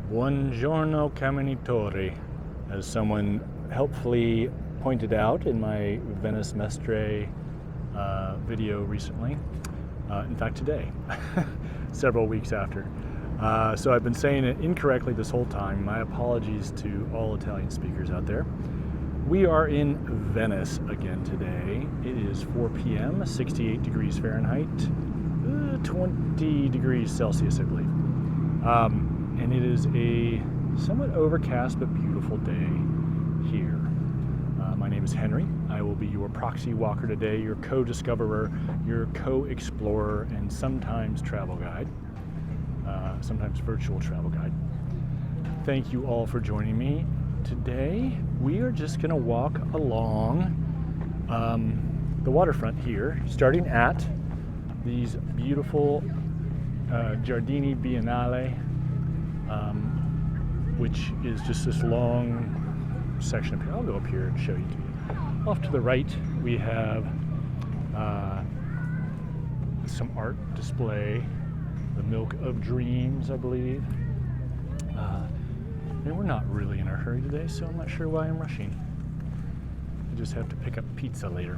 Buongiorno Caminitori, as someone helpfully pointed out in my Venice Mestre video recently. In fact, today, several weeks after. So I've been saying it incorrectly this whole time. My apologies to all Italian speakers out there. We are in Venice again today. It is 4 p.m., 68 degrees Fahrenheit, 20 degrees Celsius, I believe. And it is a somewhat overcast but beautiful day here. My name is Henry. I will be your proxy walker today, your co-discoverer, your co-explorer, and sometimes travel guide, sometimes virtual travel guide. Thank you all for joining me. Today, we are just going to walk along the waterfront here, starting at these beautiful Giardini della Bienalle, which is just this long section up here. I'll go up here and show you. Off to the right, we have some art display, the Milk of Dreams, I believe. And we're not really in a hurry today, so I'm not sure why I'm rushing. I just have to pick up pizza later.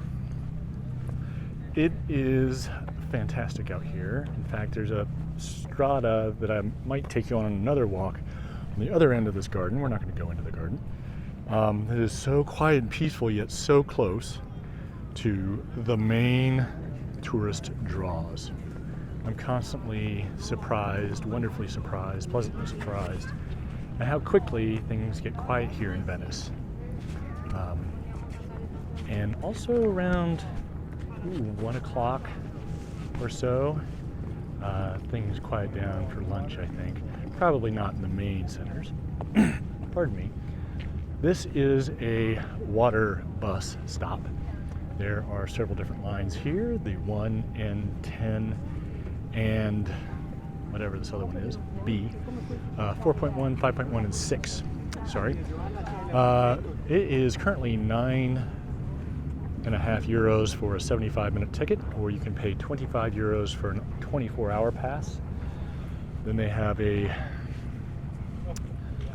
It is fantastic out here. In fact, there's a strata that I might take you on another walk on the other end of this garden. We're not going to go into the garden. It is so quiet and peaceful, yet so close to the main tourist draws. I'm constantly surprised, wonderfully surprised, pleasantly surprised at how quickly things get quiet here in Venice. And also around 1 o'clock or so, things quiet down for lunch, I think. Probably not in the main centers. Pardon me. This is a water bus stop. There are several different lines here, the 1 and 10 and whatever this other one is, B, 4.1, 5.1, and 6. Sorry. It is currently €9.50 for a 75-minute ticket, or you can pay €25 for a 24-hour pass. Then they have a, I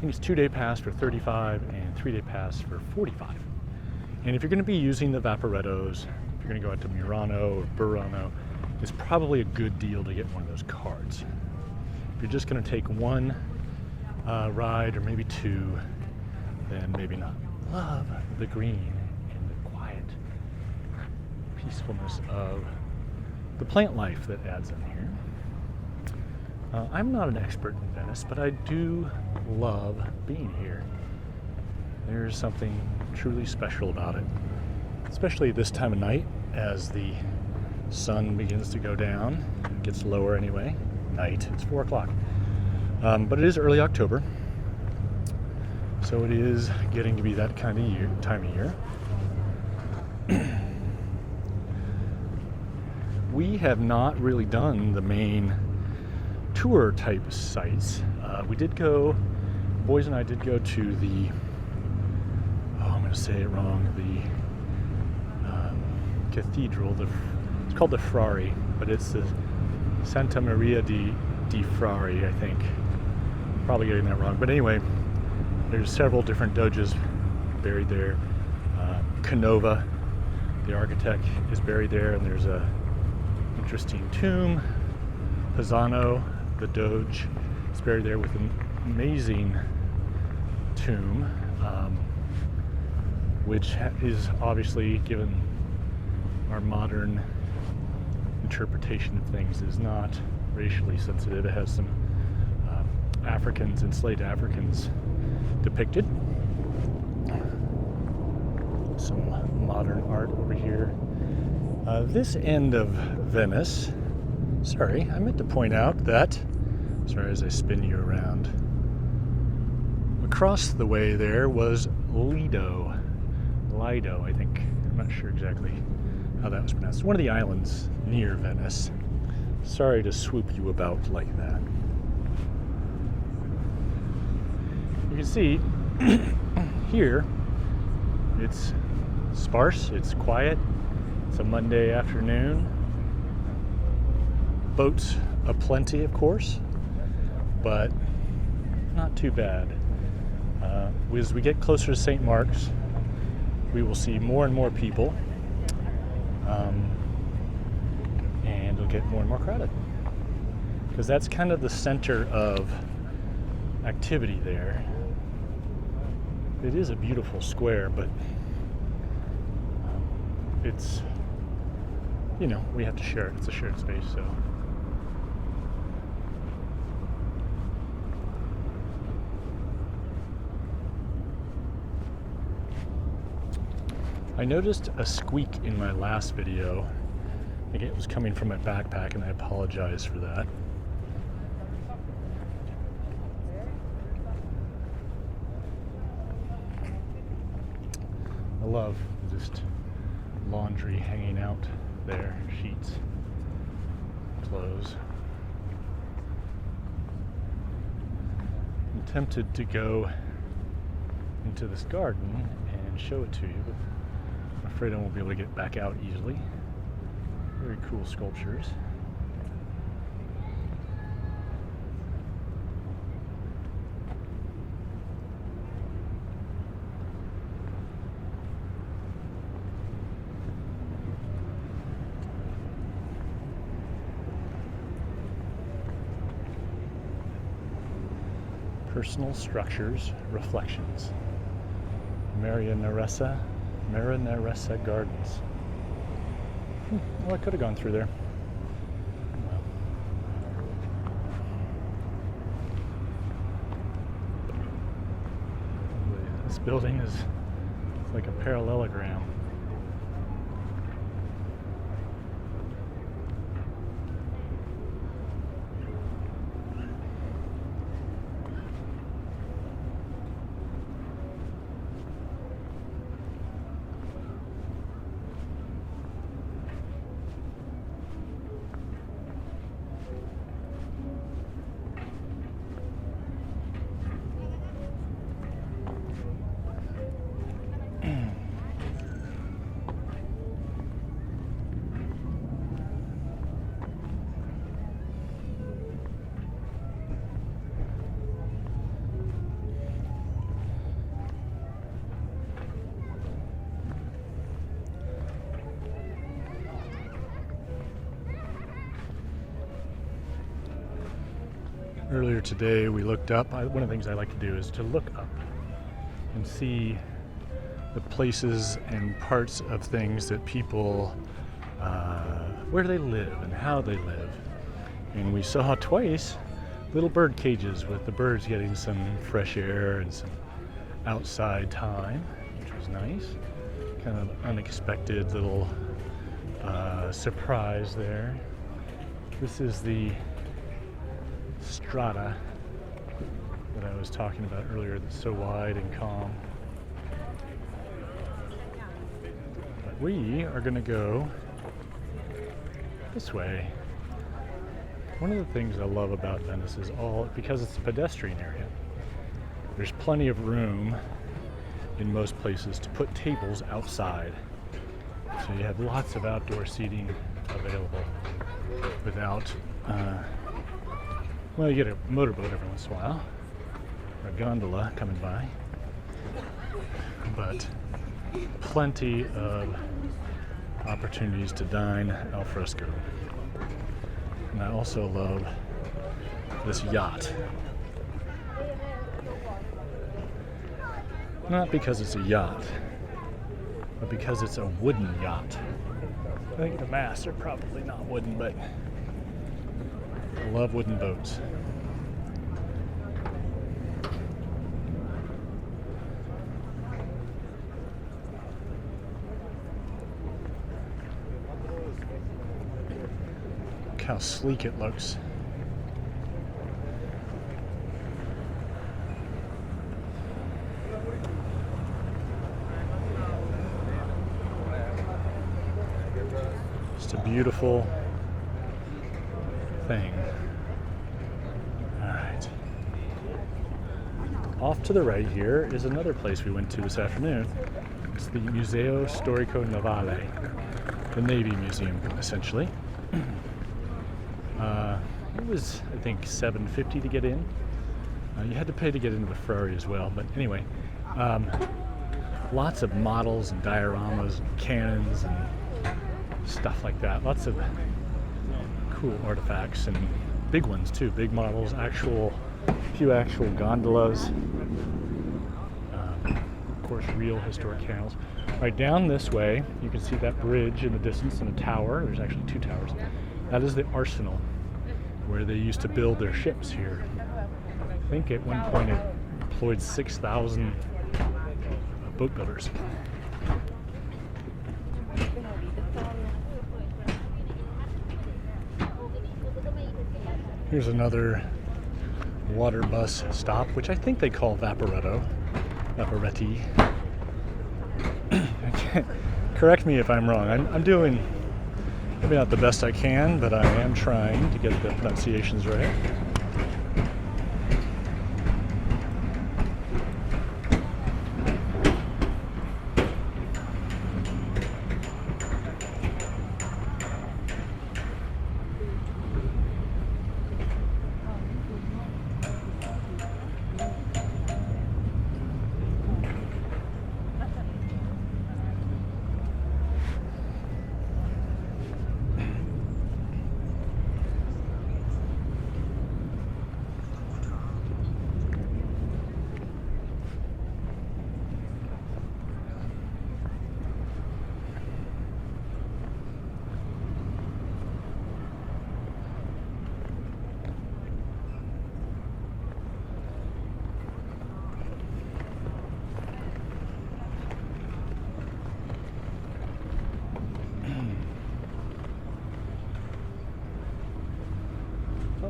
think it's 2-day pass for $35 and 3-day pass for $45. And if you're going to be using the Vaporettos, if you're going to go out to Murano or Burano, it's probably a good deal to get one of those cards. If you're just going to take one ride or maybe two, then maybe not. Love the green and the quiet peacefulness of the plant life that adds in here. I'm not an expert in Venice, but I do love being here. There's something truly special about it, especially this time of night as the sun begins to go down. It gets lower anyway. Night. It's 4 o'clock. But it is early October, so it is getting to be that kind of time of year. We have not really done the main tour type sites. We did go, boys and I did go to the, I'm going to say it wrong, the cathedral. It's called the Frari, but it's the Santa Maria di Frari, I think. Probably getting that wrong. But anyway, there's several different doges buried there. Canova, the architect, is buried there, and there's a interesting tomb. Pisano, the Doge, is buried there with an amazing tomb, which is obviously, given our modern interpretation of things, is not racially sensitive. It has some Africans, enslaved Africans depicted. Some modern art over here. This end of Venice, sorry, I meant to point out that, sorry as I spin you around, across the way there was Lido, I think. I'm not sure exactly how that was pronounced. One of the islands near Venice. Sorry to swoop you about like that. You can see here, it's sparse, it's quiet. It's a Monday afternoon. Boats aplenty, of course, but not too bad. As we get closer to St. Mark's, we will see more and more people, and it'll get more and more crowded. Because that's kind of the center of activity there. It is a beautiful square, but it's, you know, we have to share it. It's a shared space, so. I noticed a squeak in my last video. I think it was coming from my backpack, and I apologize for that. I love just laundry hanging out there, sheets, clothes. I'm tempted to go into this garden and show it to you, but I'm afraid I won't be able to get back out easily. Very cool sculptures. Personal Structures Reflections. Maria Neressa Gardens. Well, I could have gone through there. Well. This building is like a parallelogram. Earlier today we looked up. One of the things I like to do is to look up and see the places and parts of things that people, where they live and how they live. And we saw twice little bird cages with the birds getting some fresh air and some outside time, which was nice. Kind of unexpected little surprise there. This is the strata that I was talking about earlier that's so wide and calm. But we are going to go this way. One of the things I love about Venice is because it's a pedestrian area, there's plenty of room in most places to put tables outside. So you have lots of outdoor seating available without well, you get a motorboat every once in a while, or a gondola coming by, but plenty of opportunities to dine al fresco. And I also love this yacht. Not because it's a yacht, but because it's a wooden yacht. I think the masts are probably not wooden, but I love wooden boats. Look how sleek it looks. Just a beautiful thing. Alright. Off to the right here is another place we went to this afternoon. It's the Museo Storico Navale, the Navy Museum, essentially. It was, I think, $7.50 to get in. You had to pay to get into the Ferrari as well, but anyway, lots of models and dioramas and cannons and stuff like that. Lots of cool artifacts and big ones too, big models, few actual gondolas, of course real historic canals. Right down this way, you can see that bridge in the distance and a tower. There's actually two towers. That is the arsenal where they used to build their ships here. I think at one point it employed 6,000 boat builders. Here's another water bus stop, which I think they call Vaporetti. Correct me if I'm wrong. I'm doing maybe not the best I can, but I am trying to get the pronunciations right.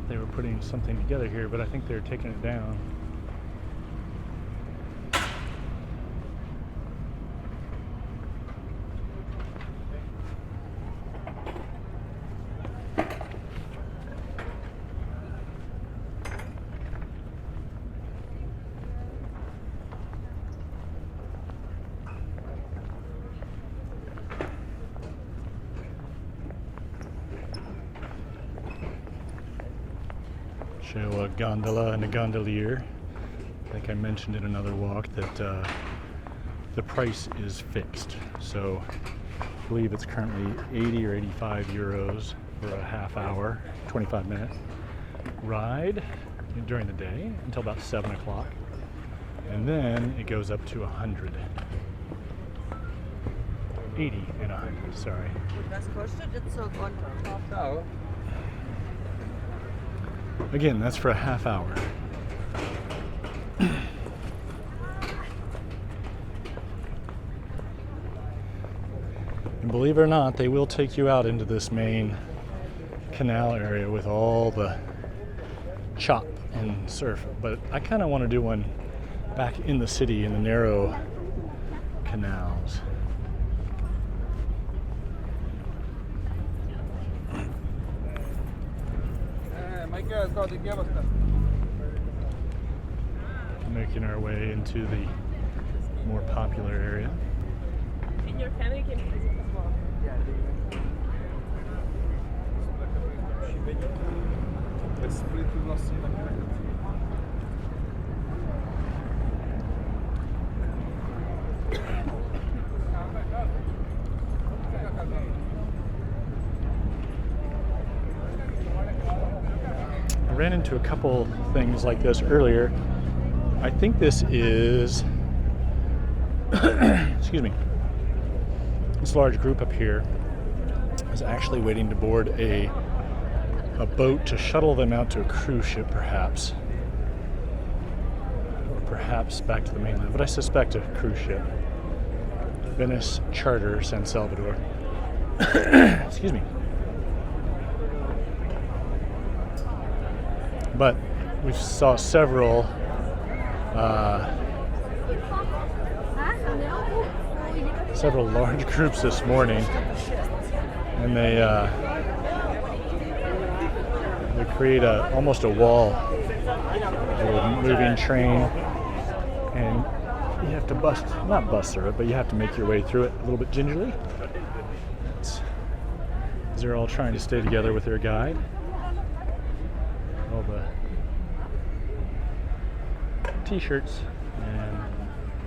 They were putting something together here, but I think they're taking it down. Show a gondola and a gondolier. I think I mentioned in another walk that the price is fixed. So I believe it's currently 80 or 85 euros for a half hour, 25-minute ride during the day until about 7 o'clock. And then it goes up to 100. 80 and 100, sorry. Again, that's for a half hour. And believe it or not, they will take you out into this main canal area with all the chop and surf. But I kind of want to do one back in the city in the narrow canals. Making our way into the more popular area. In your family can visit as well. I ran into a couple things like this earlier. I think this is, excuse me, this large group up here is actually waiting to board a boat to shuttle them out to a cruise ship, perhaps. Or perhaps back to the mainland, but I suspect a cruise ship. Venice Charter, San Salvador. Excuse me. But we saw several large groups this morning, and they create almost a wall, a moving train, and you have to not bust through it, but you have to make your way through it a little bit gingerly. They're all trying to stay together with their guide. All the t-shirts and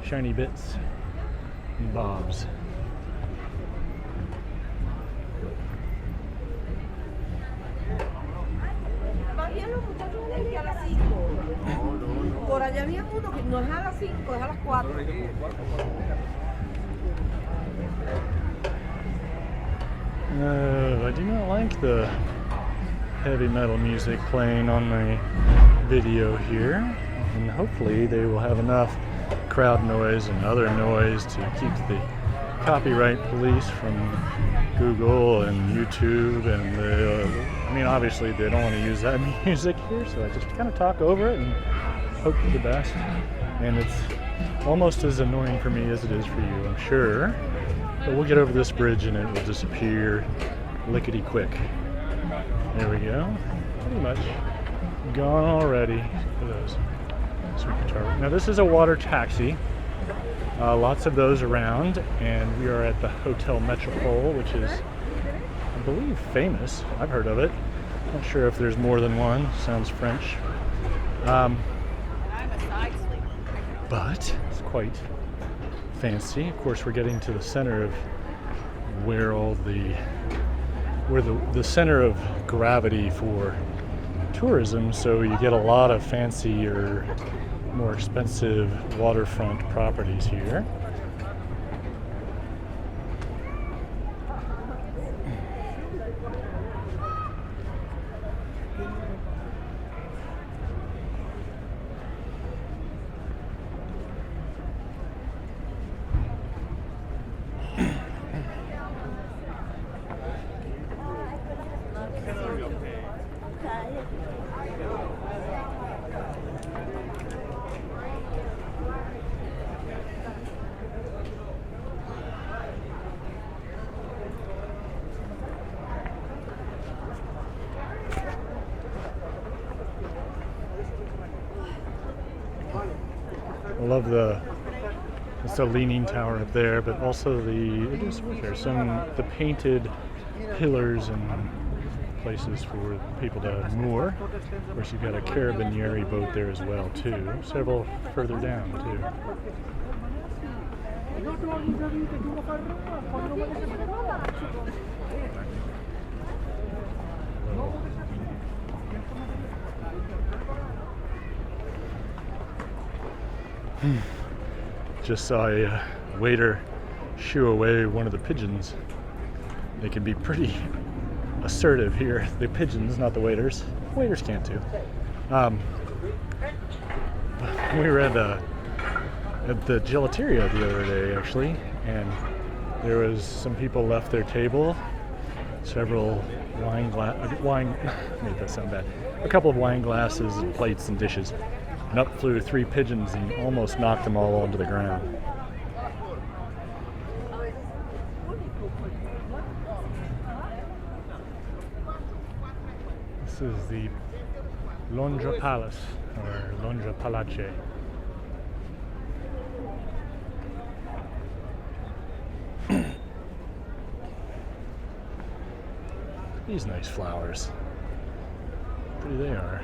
shiny bits and bobs. Por allá había uno que no es a las 5, es a las 4. I do not like the heavy metal music playing on my video here, and hopefully they will have enough crowd noise and other noise to keep the copyright police from Google and YouTube, and I mean, obviously they don't want to use that music here, so I just kind of talk over it and hope for the best. And it's almost as annoying for me as it is for you, I'm sure. But we'll get over this bridge and it will disappear lickety quick. There we go. Pretty much gone already. Look at those. Sweet guitar. Now this is a water taxi. Lots of those around, and we are at the Hotel Metropole, which is, I believe, famous. I've heard of it. Not sure if there's more than one. Sounds French. But it's quite fancy. Of course, we're getting to the center of where the center of gravity for tourism, so you get a lot of fancier, more expensive waterfront properties here. I love it's the leaning tower up there, but also the painted pillars and places for people to moor. Of course, you've got a carabinieri boat there as well too. Several further down too. Just saw a waiter shoo away one of the pigeons. They can be pretty assertive here. The pigeons, not the waiters. Waiters can't too. We were at the gelateria the other day, actually, and there was some people left their table. Several made that sound bad. A couple of wine glasses and plates and dishes. And up flew 3 pigeons and almost knocked them all onto the ground. This is the Londra Palace, or Londra Palace. These nice flowers. Pretty they are.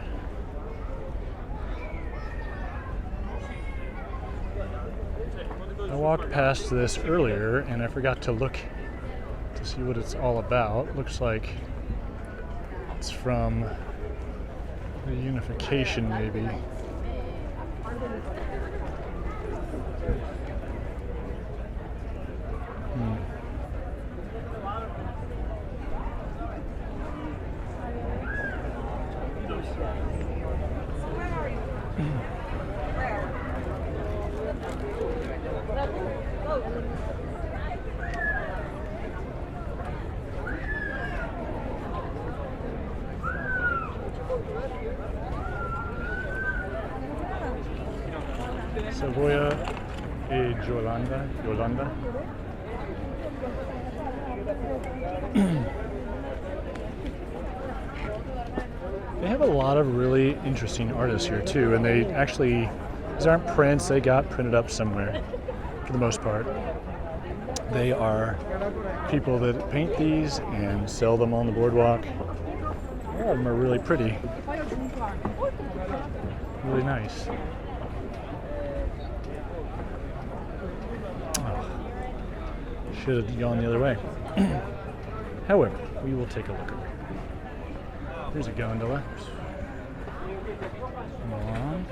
I walked past this earlier and I forgot to look to see what it's all about. Looks like it's from the unification, maybe. Savoia e Yolanda. They have a lot of really interesting artists here too, and these aren't prints, they got printed up somewhere for the most part. They are people that paint these and sell them on the boardwalk. A lot of them are really pretty. Really nice. Should have gone the other way. However, we will take a look over here. Here's a gondola. Come on.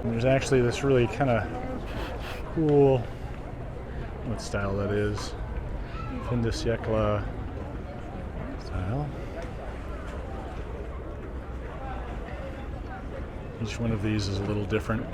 And there's actually this really kind of cool, what style that is, fin de siècle style. Each one of these is a little different.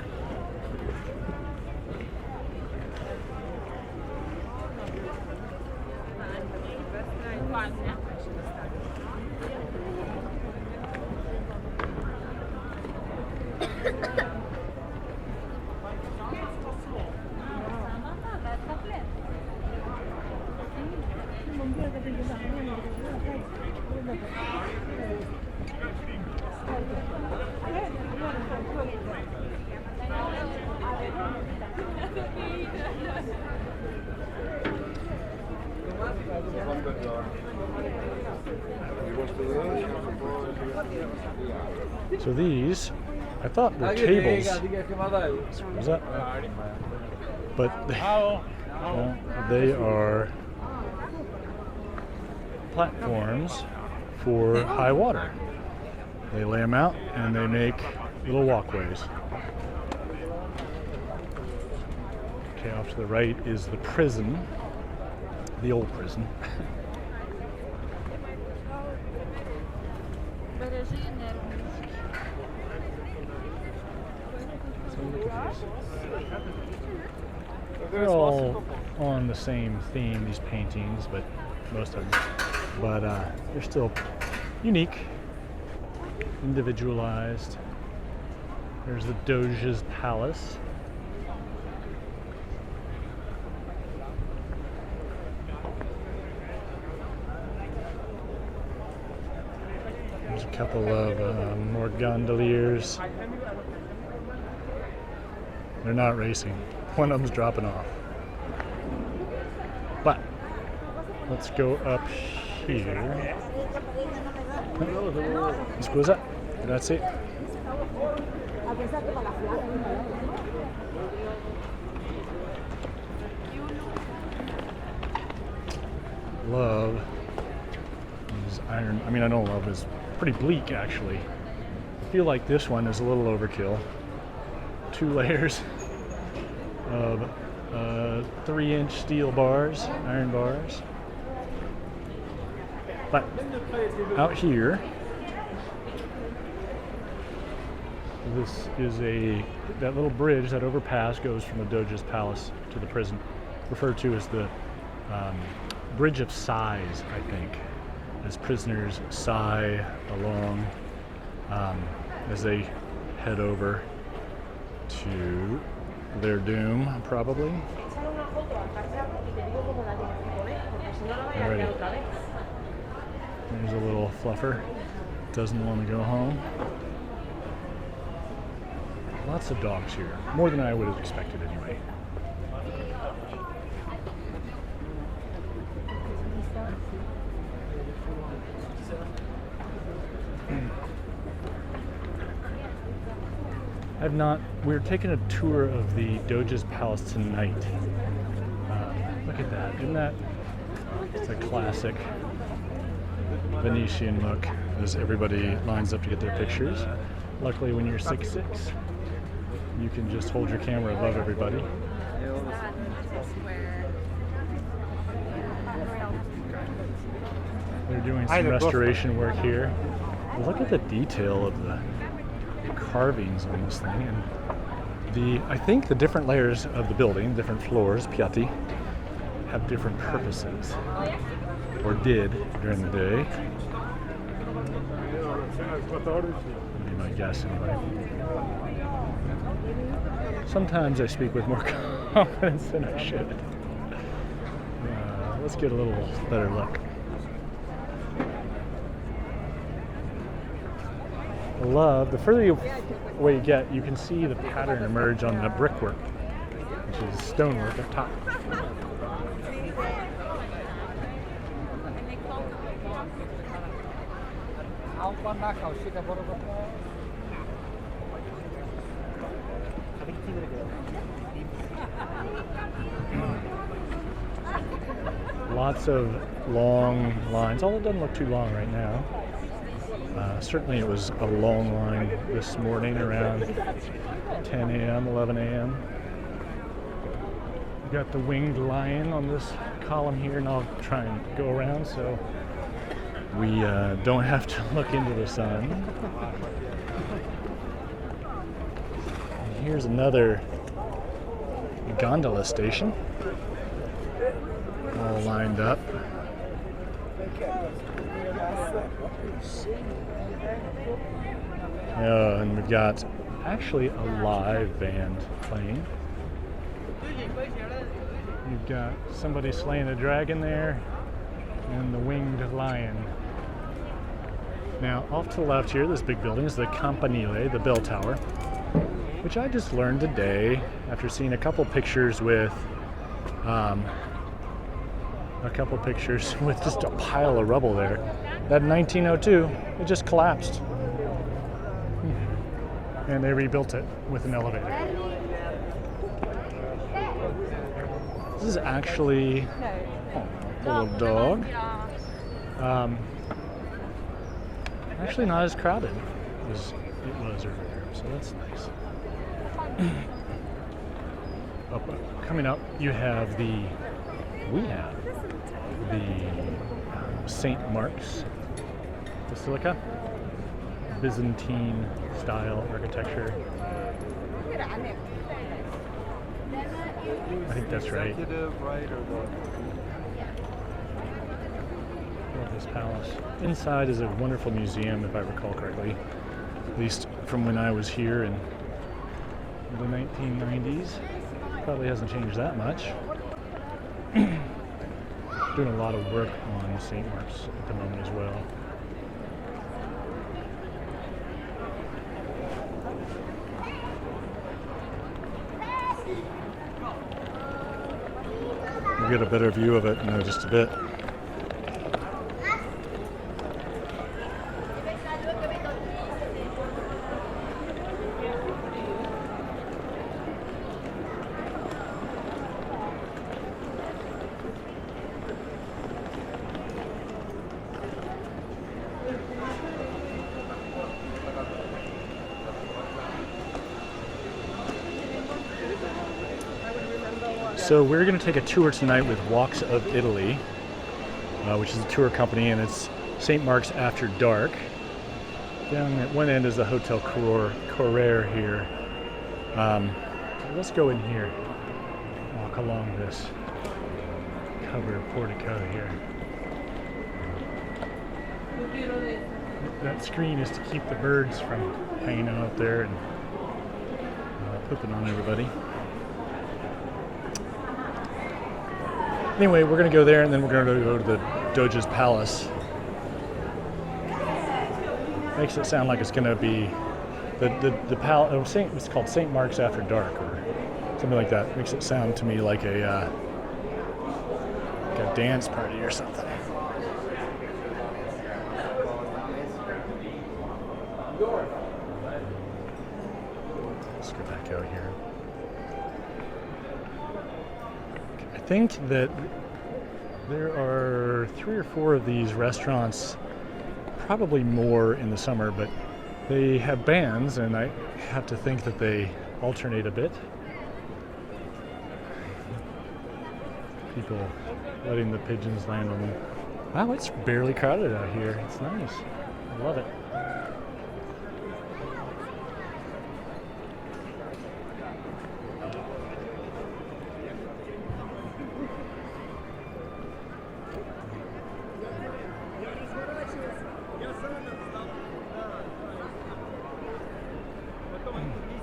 So these, I thought were tables. What was that? But they are platforms for high water. They lay them out and they make little walkways. Okay, off to the right is the prison, the old prison. So look at these. They're all on the same theme, these paintings, but most of them. But they're still unique, individualized. There's the Doge's Palace. There's a couple of more gondoliers. They're not racing. One of them's dropping off. But let's go up here. Scusa, grazie. Love is iron. I mean, I know love is pretty bleak, actually. I feel like this one is a little overkill. 2 layers of 3-inch steel bars, iron bars. But out here, this is that little bridge, that overpass goes from the Doge's Palace to the prison, referred to as the Bridge of Sighs, I think, as prisoners sigh along as they head over to their doom, probably. Alrighty. There's a little fluffer. Doesn't want to go home. Lots of dogs here. More than I would have expected anyway. We're taking a tour of the Doge's Palace tonight. Look at that. Isn't that it's a classic Venetian look as everybody lines up to get their pictures. Luckily, when you're 6'6", you can just hold your camera above everybody. They're doing some restoration work here. Look at the detail of the carvings on this thing, and I think the different layers of the building, different floors, piatti, have different purposes, or did during the day. Would be my guess anyway. Sometimes I speak with more confidence than I should. Let's get a little better look. The further away you get, you can see the pattern emerge on the brickwork, which is stonework up top. Lots of long lines, although it doesn't look too long right now. Certainly it was a long line this morning around 10 a.m., 11 a.m. We've got the winged lion on this column here, and I'll try and go around so we don't have to look into the sun. And here's another gondola station, all lined up. And we've got actually a live band playing. You've got somebody slaying a dragon there and the winged lion. Now, off to the left here, this big building is the Campanile, the bell tower, which I just learned today after seeing a couple pictures with just a pile of rubble there. That in 1902, it just collapsed. And they rebuilt it with an elevator. This is actually a little dog. Actually not as crowded as it was earlier, so that's nice. Coming up, we have the St. Mark's Basilica, Byzantine style architecture. I think that's right. Love this palace. Inside is a wonderful museum, if I recall correctly, at least from when I was here in the 1990s. Probably hasn't changed that much. Doing a lot of work on St. Mark's at the moment as well. We'll get a better view of it in just a bit. So we're going to take a tour tonight with Walks of Italy, which is a tour company, and it's St. Mark's After Dark. Down at one end is the Hotel Corre here. Let's go in here, walk along this covered portico here. That screen is to keep the birds from hanging out there and pooping on everybody. Anyway, we're going to go there, and then we're going to go to the Doge's Palace. Makes it sound like it's going to be the palace. It's called St. Mark's After Dark, or something like that. Makes it sound to me like a dance party or something. Let's go back out here. I think that there are 3 or 4 of these restaurants, probably more in the summer, but they have bands, and I have to think that they alternate a bit. People letting the pigeons land on them. Wow, it's barely crowded out here. It's nice. I love it.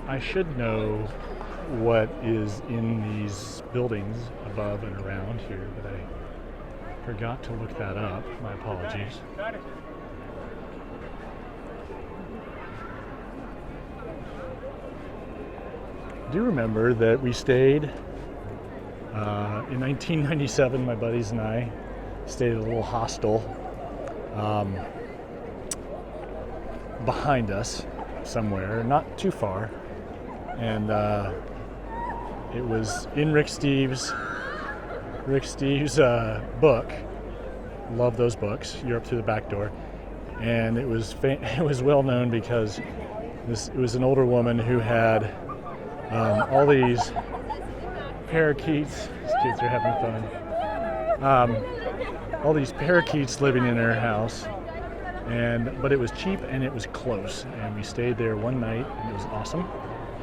I should know what is in these buildings above and around here, but I forgot to look that up. My apologies. I do remember that we stayed in 1997, my buddies and I stayed at a little hostel behind us somewhere, not too far. And it was in Rick Steves' Rick Steves' book. Love those books. You're up through the back door, and it was it was well known because it was an older woman who had all these parakeets. These kids are having fun. All these parakeets living in her house, but it was cheap and it was close, and we stayed there one night and it was awesome.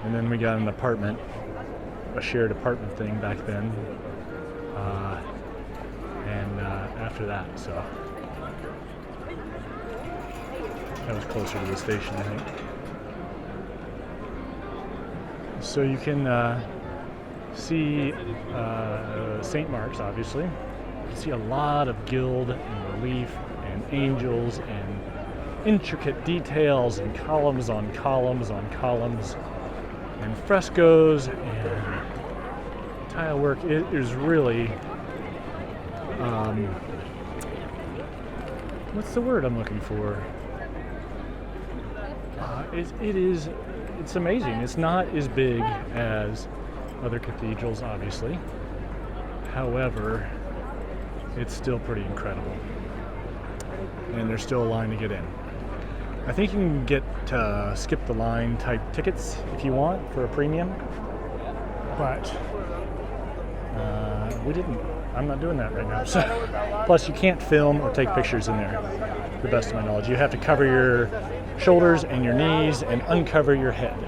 And then we got an apartment, a shared apartment thing back then, after that, so that was closer to the station, I think. So you can see St. Mark's, obviously. You can see a lot of gild and relief and angels and intricate details and columns on columns on columns and frescoes and tile work. It is really, what's the word I'm looking for? It's amazing. It's not as big as other cathedrals, obviously. However, it's still pretty incredible. And there's still a line to get in. I think you can get skip the line type tickets if you want for a premium, but we didn't. I'm not doing that right now. So, plus, you can't film or take pictures in there, to the best of my knowledge. You have to cover your shoulders and your knees and uncover your head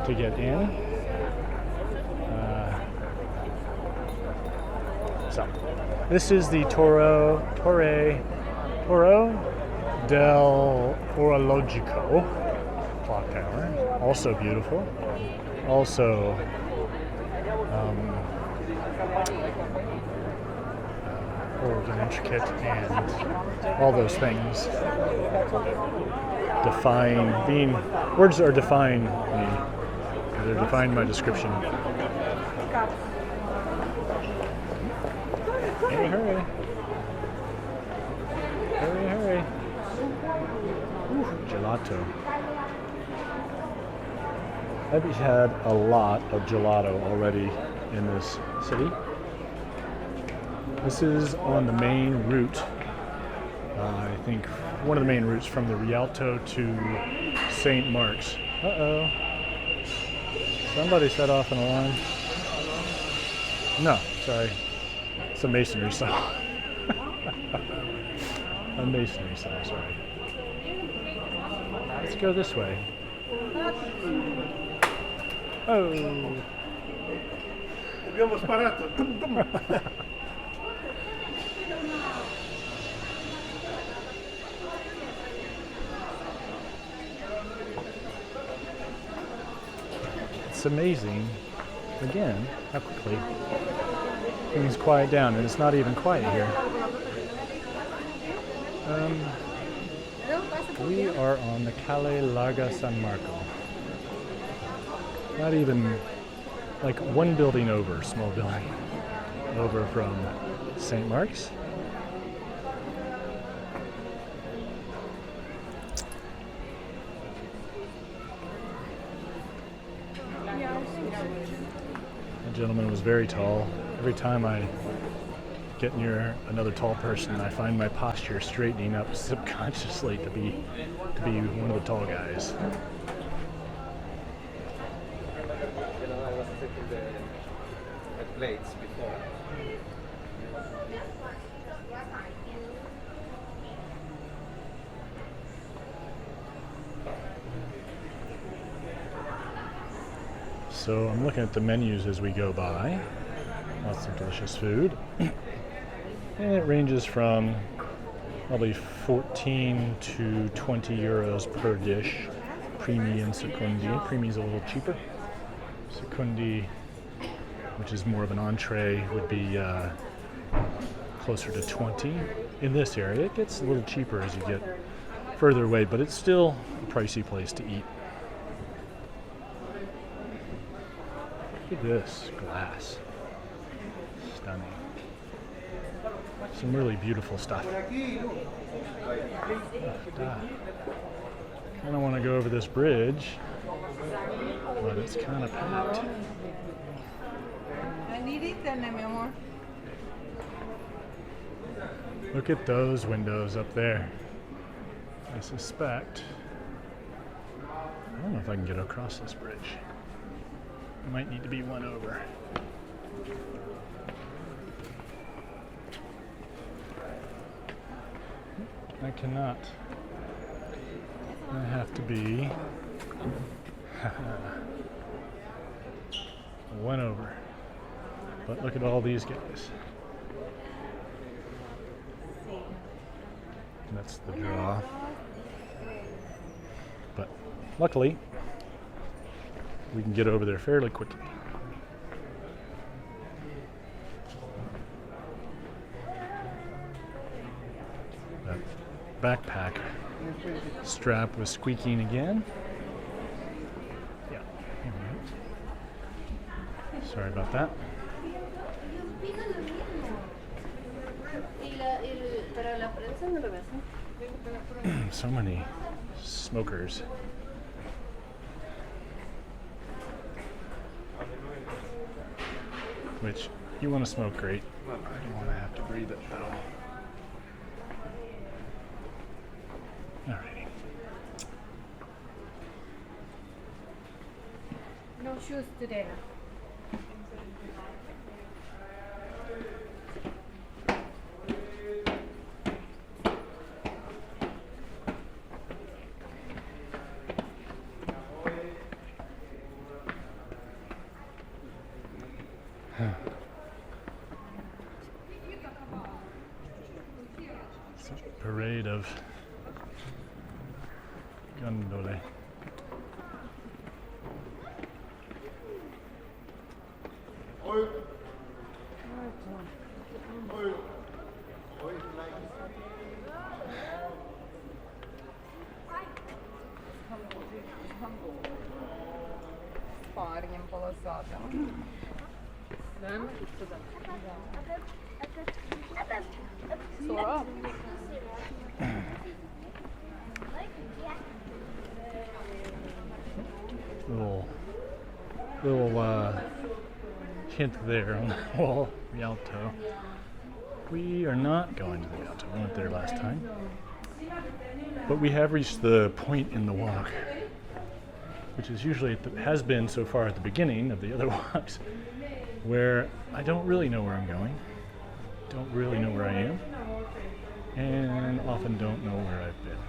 to get in. So, this is the Torre dell'Orologio clock tower. Also beautiful. Also old and intricate, and all those things words are defying me. They're defying my description. Hey, hurry. Hurry, hurry. Ooh, gelato. I've had a lot of gelato already in this city. This is on the main route, I think one of the main routes from the Rialto to St. Mark's. Uh-oh. Somebody set off an alarm. No, sorry. It's a masonry saw. A masonry saw, sorry. Let's go this way. Oh. Abbiamo sparato. It's amazing, again, how quickly things quiet down, and it's not even quiet here. We are on the Calle San Marco. Not even like one building over, small building over from St. Mark's. The gentleman was very tall. Every time I get near another tall person, I find my posture straightening up subconsciously to be one of the tall guys. You know, I was sitting there at plates before. So I'm looking at the menus as we go by. Lots of delicious food. And it ranges from probably 14 to 20 euros per dish. Primi and secondi. Primi's a little cheaper. Secondi, which is more of an entree, would be closer to 20. In this area, it gets a little cheaper as you get further away, but it's still a pricey place to eat. Look at this glass. Stunning. Some really beautiful stuff. Kind of want to go over this bridge, but it's kind of packed. I need internet, mi amor. Look at those windows up there. I suspect. I don't know if I can get across this bridge. I might need to be one over. I cannot. I have to be one over. But look at all these guys. That's the draw. But luckily, we can get over there fairly quickly. That backpack strap was squeaking again. Yeah. Sorry about that. So many smokers. Which, you want to smoke great. You want to have to breathe it though. Alrighty. No shoes today. It's a parade of gondole. Парнем полосатым. Сора. Little hint there on the wall, Rialto. We are not going to the Rialto. We went there last time. But we have reached the point in the walk, which is usually, has been so far at the beginning of the other walks, where I don't really know where I'm going, don't really know where I am, and often don't know where I've been.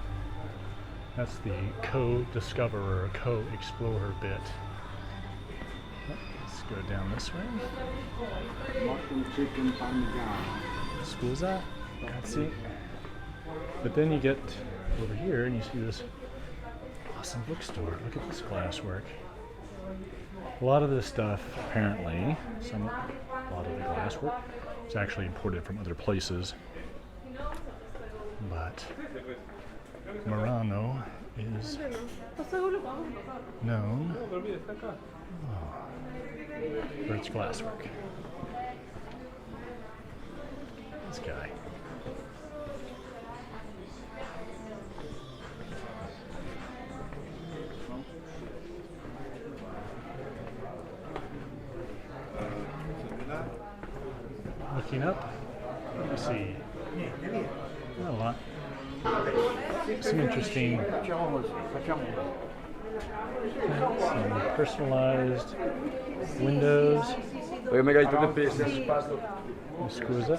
That's the co-discoverer, co-explorer bit. Let's go down this way. Mutton, chicken, parmesan. Scusa, grazie. But then you get over here and you see this awesome bookstore. Look at this glasswork. A lot of this stuff, apparently, a lot of the glasswork is actually imported from other places. But Murano is known for its glasswork. This guy. Looking up, you see not a lot. Some interesting, some personalized windows. Scusa.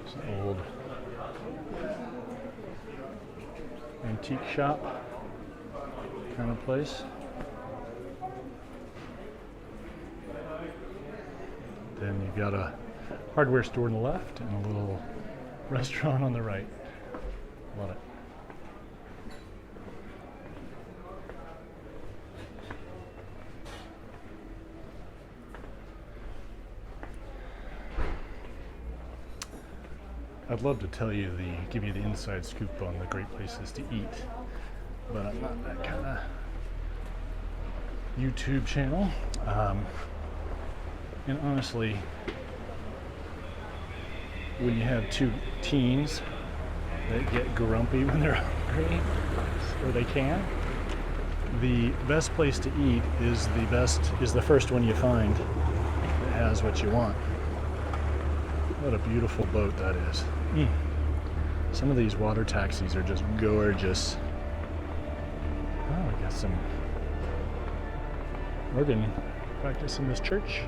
It's an old antique shop kind of place. Then you've got a hardware store on the left and a little restaurant on the right. Love it. I'd love to tell you give you the inside scoop on the great places to eat, but I'm not that kind of YouTube channel. And honestly, when you have two teens that get grumpy when they're hungry, or they can, the best place to eat is the first one you find that has what you want. What a beautiful boat that is. Some of these water taxis are just gorgeous. Oh, we got some organ practice in this church,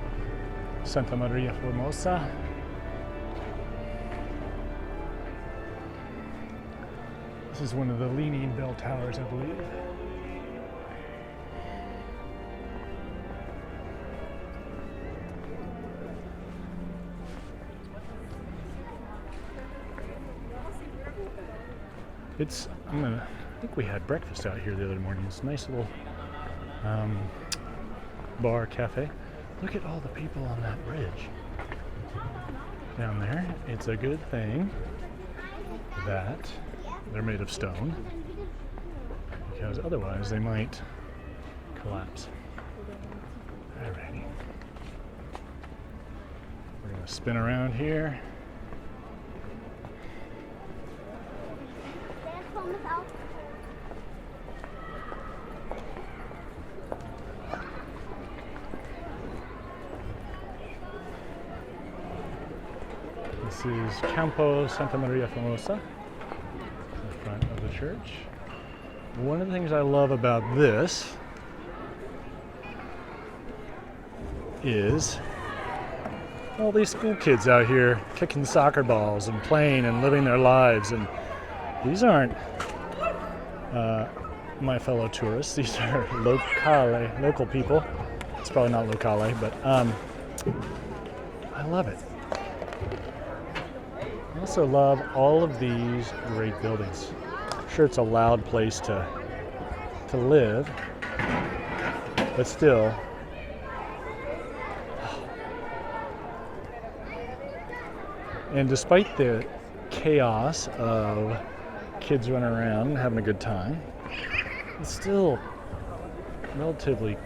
Santa Maria Formosa. This is one of the leaning bell towers, I believe. I think we had breakfast out here the other morning. It's a nice little bar, cafe. Look at all the people on that bridge down there. It's a good thing that they're made of stone, because otherwise they might collapse. Alrighty. We're gonna spin around here. This is Campo Santa Maria Formosa, the front of the church. One of the things I love about this is all these school kids out here kicking soccer balls and playing and living their lives. And these aren't my fellow tourists. These are local people. It's probably not locale, but I love it. I also love all of these great buildings. I'm sure it's a loud place to live, but still. And despite the chaos of kids running around and having a good time, it's still relatively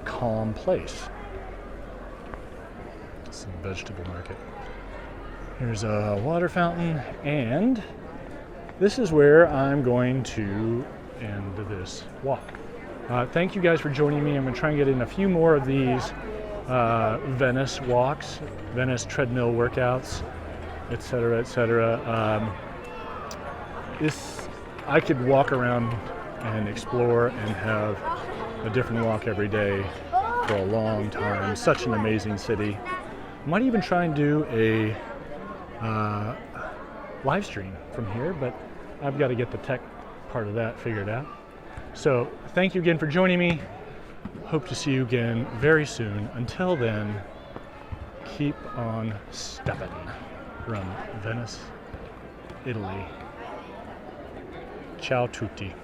calm place. Some vegetable market. Here's a water fountain, and this is where I'm going to end this walk. Thank you guys for joining me. I'm going to try and get in a few more of these Venice walks, Venice treadmill workouts, etc., etc. I could walk around and explore and have a different walk every day for a long time. Such an amazing city. I might even try and do a live stream from here, but I've got to get the tech part of that figured out. So thank you again for joining me. Hope to see you again very soon. Until then, keep on stepping. From Venice, Italy. Ciao tutti.